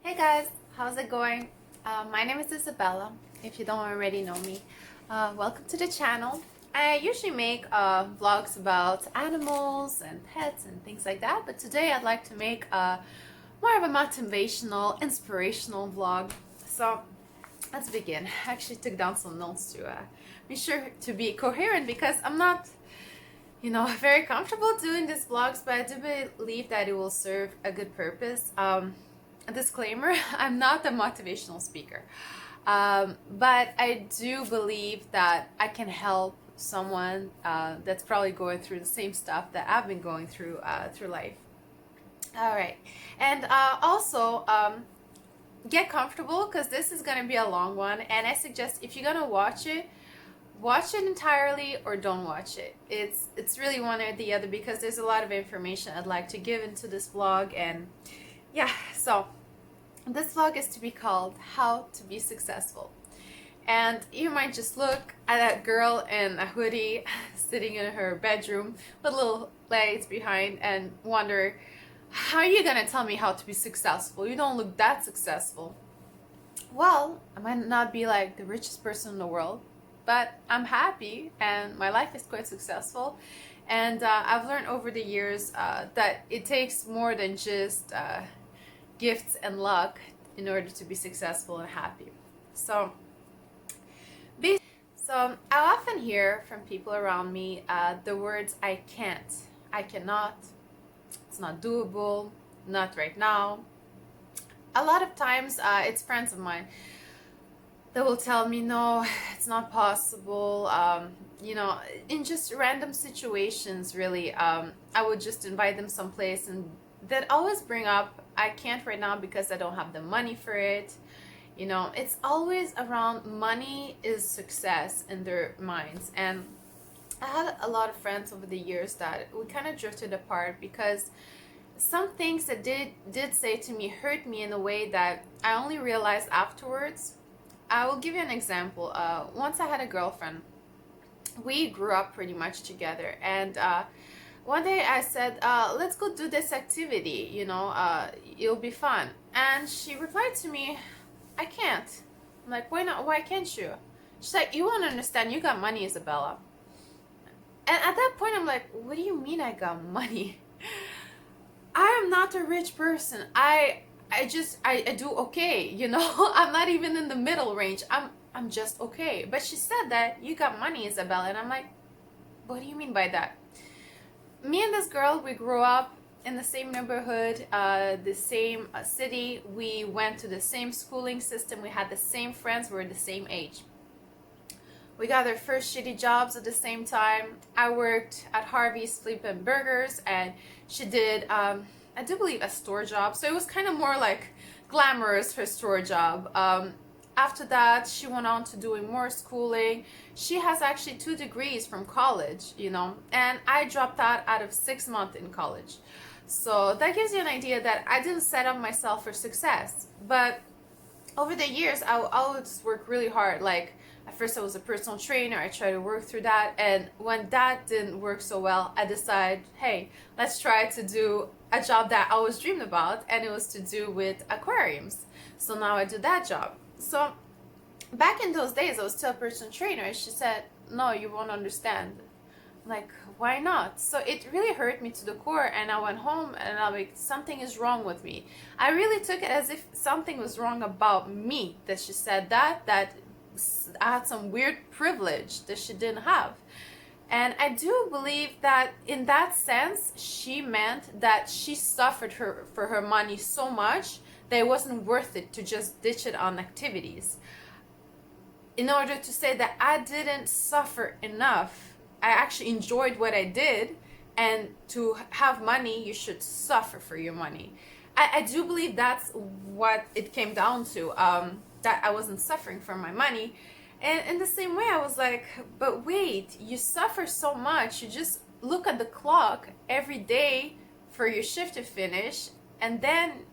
Hey guys, how's it going? My name is Isabella, if you don't already know me. Welcome to the channel. I usually make vlogs about animals and pets and things like that, but today I'd like to make more of a motivational, inspirational vlog. So let's begin. I actually took down some notes to be sure to be coherent because I'm not very comfortable doing these vlogs, but I do believe that it will serve a good purpose. A disclaimer, I'm not a motivational speaker, but I do believe that I can help someone that's probably going through the same stuff that I've been going through life. All right, and also get comfortable because this is going to be a long one, and I suggest if you're going to watch it entirely or don't watch it. It's really one or the other because there's a lot of information I'd like to give into this vlog. And yeah, so this vlog is to be called How to Be Successful. And you might just look at that girl in a hoodie sitting in her bedroom with little lights behind and wonder, how are you gonna tell me how to be successful? You don't look that successful. Well, I might not be like the richest person in the world, but I'm happy and my life is quite successful. And I've learned over the years that it takes more than just gifts and luck in order to be successful and happy. So I often hear from people around me the words I can't, I cannot, it's not doable, not right now. A lot of times it's friends of mine that will tell me, no, it's not possible. In just random situations, really. I would just invite them someplace and that always bring up, I can't right now because I don't have the money for it. It's always around money is success in their minds. And I had a lot of friends over the years that we kind of drifted apart because some things that did say to me hurt me in a way that I only realized afterwards. I will give you an example. Once I had a girlfriend. We grew up pretty much together, and one day I said, let's go do this activity, it'll be fun. And she replied to me, I can't. I'm like, why not? Why can't you? She's like, you won't understand, you got money, Isabella. And at that point I'm like, what do you mean I got money? I am not a rich person. I do okay, I'm not even in the middle range. I'm just okay. But she said that you got money, Isabella, and I'm like, what do you mean by that? Me and this girl, we grew up in the same neighborhood, the same city. We went to the same schooling system. We had the same friends. We were the same age. We got our first shitty jobs at the same time. I worked at Harvey's flipping burgers, and she did, I do believe, a store job. So it was kind of more like glamorous, her store job. After that, she went on to doing more schooling. She has actually 2 degrees from college, and I dropped out of 6 months in college. So that gives you an idea that I didn't set up myself for success. But over the years, I always work really hard. Like, at first I was a personal trainer. I tried to work through that. And when that didn't work so well, I decided, hey, let's try to do a job that I always dreamed about. And it was to do with aquariums. So now I do that job. So back in those days, I was still a personal trainer. And she said, no, you won't understand. I'm like, why not? So it really hurt me to the core. And I went home and I'm like, something is wrong with me. I really took it as if something was wrong about me that she said that I had some weird privilege that she didn't have. And I do believe that in that sense, she meant that she suffered for her money so much that it wasn't worth it to just ditch it on activities. In order to say that I didn't suffer enough, I actually enjoyed what I did, and to have money, you should suffer for your money. I do believe that's what it came down to. That I wasn't suffering for my money. And in the same way, I was like, but wait, you suffer so much. You just look at the clock every day for your shift to finish, and then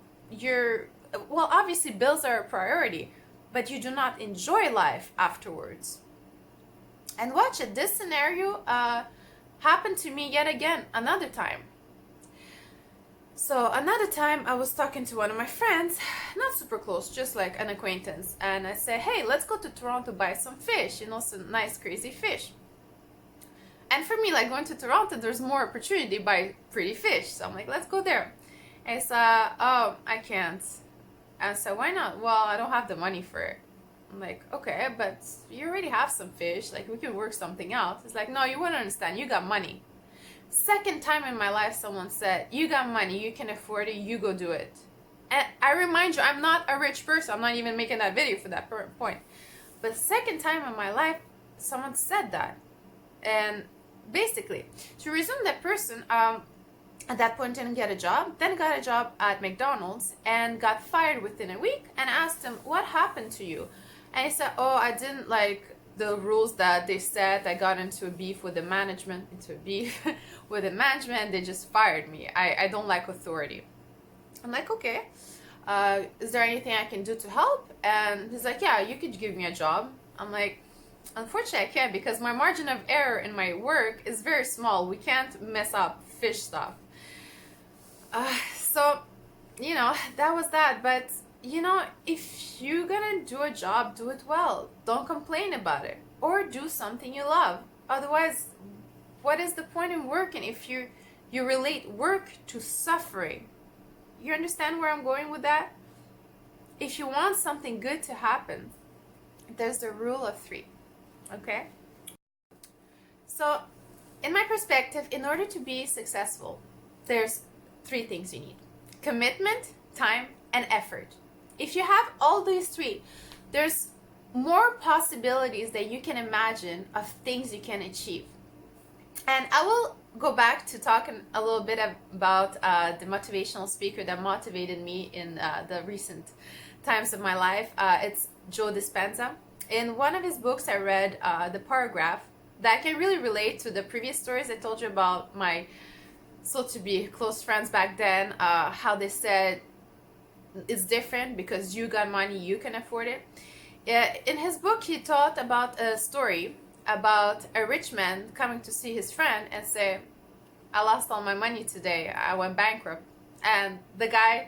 obviously bills are a priority, but you do not enjoy life afterwards. And watch it, this scenario happened to me yet again, another time. So another time I was talking to one of my friends, not super close, just like an acquaintance, and I said, hey, let's go to Toronto, buy some fish, some nice crazy fish. And for me, like, going to Toronto, there's more opportunity to buy pretty fish. So I'm like, let's go there. And I said, oh, I can't. And I said, why not? Well, I don't have the money for it. I'm like, okay, but you already have some fish. Like, we can work something out. It's like, no, you wouldn't understand. You got money. Second time in my life, someone said, you got money. You can afford it. You go do it. And I remind you, I'm not a rich person. I'm not even making that video for that point. But second time in my life, someone said that. And basically, to resume, that person at that point didn't get a job, then got a job at McDonald's and got fired within a week, and asked him, what happened to you? And he said, oh, I didn't like the rules that they set. I got into a beef with the management, they just fired me. I don't like authority. I'm like, okay, is there anything I can do to help? And he's like, yeah, you could give me a job. I'm like, unfortunately, I can't, because my margin of error in my work is very small. We can't mess up fish stuff. So, that was that. But, if you're gonna do a job, do it well. Don't complain about it. Or do something you love. Otherwise, what is the point in working if you relate work to suffering? You understand where I'm going with that? If you want something good to happen, there's the rule of 3. Okay? So, in my perspective, in order to be successful, there's 3 things you need: commitment, time, and effort. If you have all these 3, there's more possibilities that you can imagine of things you can achieve. And I will go back to talking a little bit about the motivational speaker that motivated me in the recent times of my life. It's Joe Dispenza. In one of his books, I read the paragraph that can really relate to the previous stories I told you about my so-to-be close friends back then, how they said it's different because you got money, you can afford it. In his book, he talked about a story about a rich man coming to see his friend and say, I lost all my money today, I went bankrupt. And the guy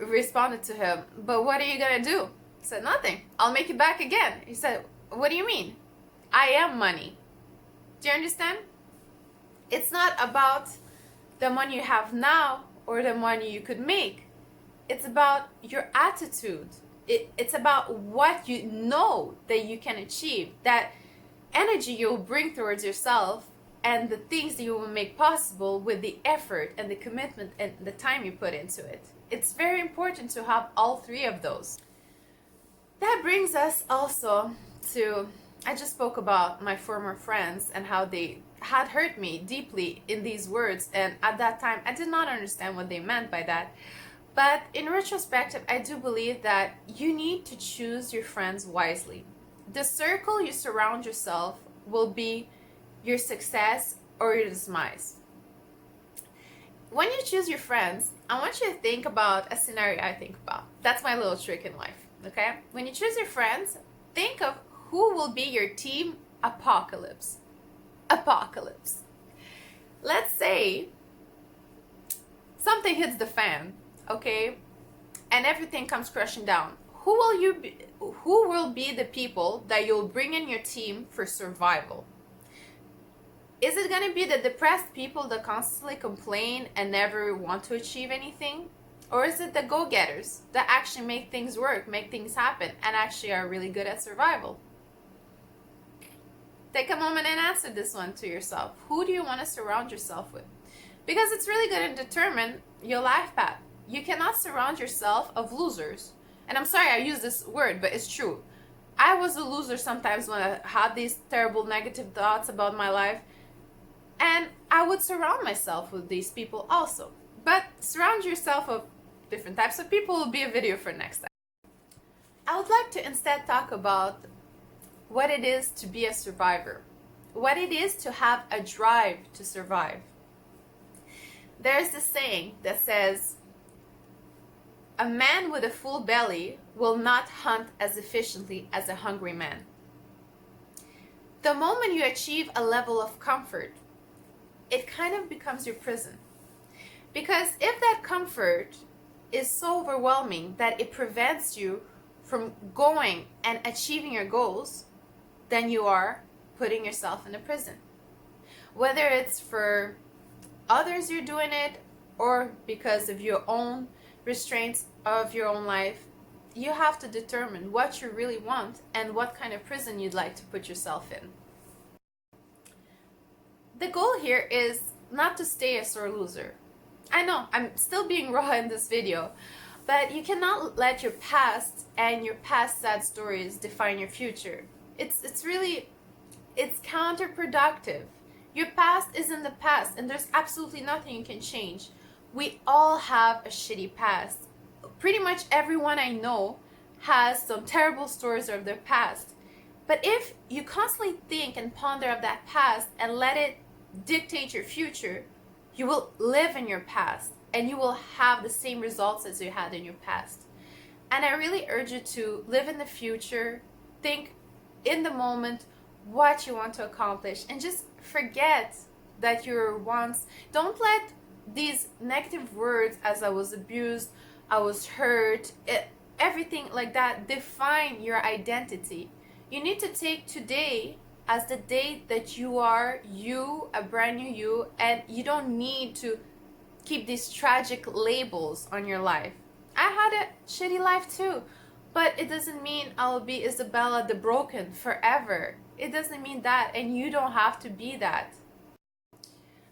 responded to him, but what are you gonna do? He said, nothing, I'll make it back again. He said, what do you mean? I am money. Do you understand? It's not about the money you have now or the money you could make. It's about your attitude. It's about what you know that you can achieve, that energy you'll bring towards yourself, and the things that you will make possible with the effort and the commitment and the time you put into it. It's very important to have all 3 of those. That brings us also to, I just spoke about my former friends and how they had hurt me deeply in these words, and at that time I did not understand what they meant by that. But in retrospective, I do believe that you need to choose your friends wisely. The circle you surround yourself will be your success or your demise. When you choose your friends, I want you to think about a scenario I think about. That's my little trick in life, okay? When you choose your friends, think of who will be your team apocalypse. Apocalypse. Let's say something hits the fan, okay? And everything comes crashing down. Who will be the people that you'll bring in your team for survival? Is it going to be the depressed people that constantly complain and never want to achieve anything? Or is it the go-getters that actually make things work, make things happen, and actually are really good at survival? Take a moment and answer this one to yourself. Who do you want to surround yourself with? Because it's really going to determine your life path. You cannot surround yourself of losers. And I'm sorry I use this word, but it's true. I was a loser sometimes when I had these terrible negative thoughts about my life. And I would surround myself with these people also. But surround yourself with different types of people will be a video for next time. I would like to instead talk about what it is to be a survivor. What it is to have a drive to survive. There's this saying that says, a man with a full belly will not hunt as efficiently as a hungry man. The moment you achieve a level of comfort, it kind of becomes your prison. Because if that comfort is so overwhelming that it prevents you from going and achieving your goals, then you are putting yourself in a prison. Whether it's for others you're doing it, or because of your own restraints of your own life, you have to determine what you really want and what kind of prison you'd like to put yourself in. The goal here is not to stay a sore loser. I know, I'm still being raw in this video, but you cannot let your past and your past sad stories define your future. It's counterproductive. Your past is in the past and there's absolutely nothing you can change. We all have a shitty past. Pretty much everyone I know has some terrible stories of their past. But if you constantly think and ponder of that past and let it dictate your future, you will live in your past and you will have the same results as you had in your past. And I really urge you to live in the future, think in the moment what you want to accomplish, and just forget that you were once. Don't let these negative words as I was abused, I was hurt, everything like that define your identity. You need to take today as the day that you are you, a brand new you, and you don't need to keep these tragic labels on your life. I had a shitty life too, but it doesn't mean I'll be Isabella the broken forever. It doesn't mean that, and you don't have to be that.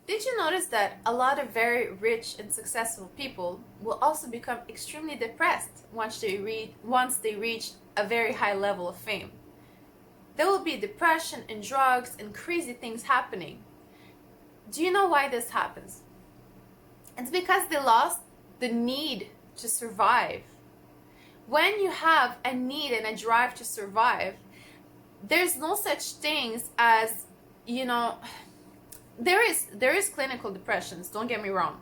Did you notice that a lot of very rich and successful people will also become extremely depressed once they reach a very high level of fame? There will be depression and drugs and crazy things happening. Do you know why this happens? It's because they lost the need to survive. When you have a need and a drive to survive, there's no such things as, there is clinical depressions, don't get me wrong.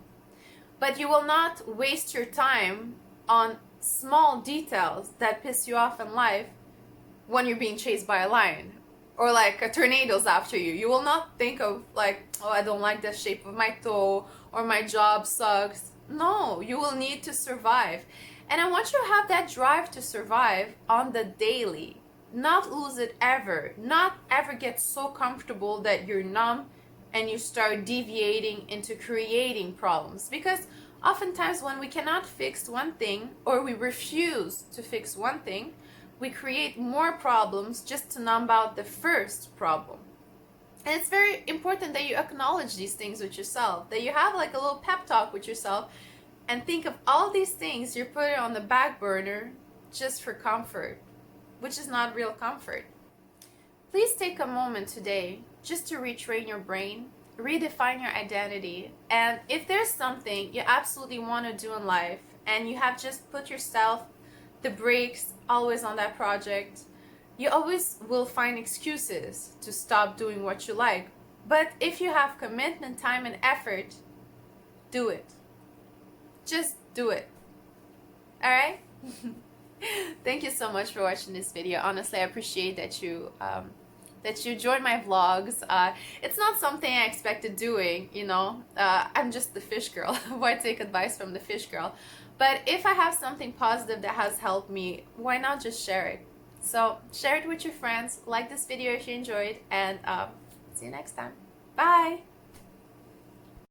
But you will not waste your time on small details that piss you off in life when you're being chased by a lion or like a tornado's after you. You will not think of like, oh, I don't like the shape of my toe or my job sucks. No, you will need to survive. And I want you to have that drive to survive on the daily. Not lose it ever. Not ever get so comfortable that you're numb and you start deviating into creating problems. Because oftentimes when we cannot fix one thing or we refuse to fix one thing, we create more problems just to numb out the first problem. And it's very important that you acknowledge these things with yourself, that you have like a little pep talk with yourself and think of all these things you're putting on the back burner just for comfort, which is not real comfort. Please take a moment today just to retrain your brain, redefine your identity, and if there's something you absolutely want to do in life and you have just put yourself the brakes always on that project, you always will find excuses to stop doing what you like. But if you have commitment, time, and effort, do it. Just do it. Alright? Thank you so much for watching this video. Honestly, I appreciate that you joined my vlogs. It's not something I expected doing, I'm just the fish girl. Why take advice from the fish girl? But if I have something positive that has helped me, why not just share it? So share it with your friends, like this video if you enjoyed, and see you next time. Bye!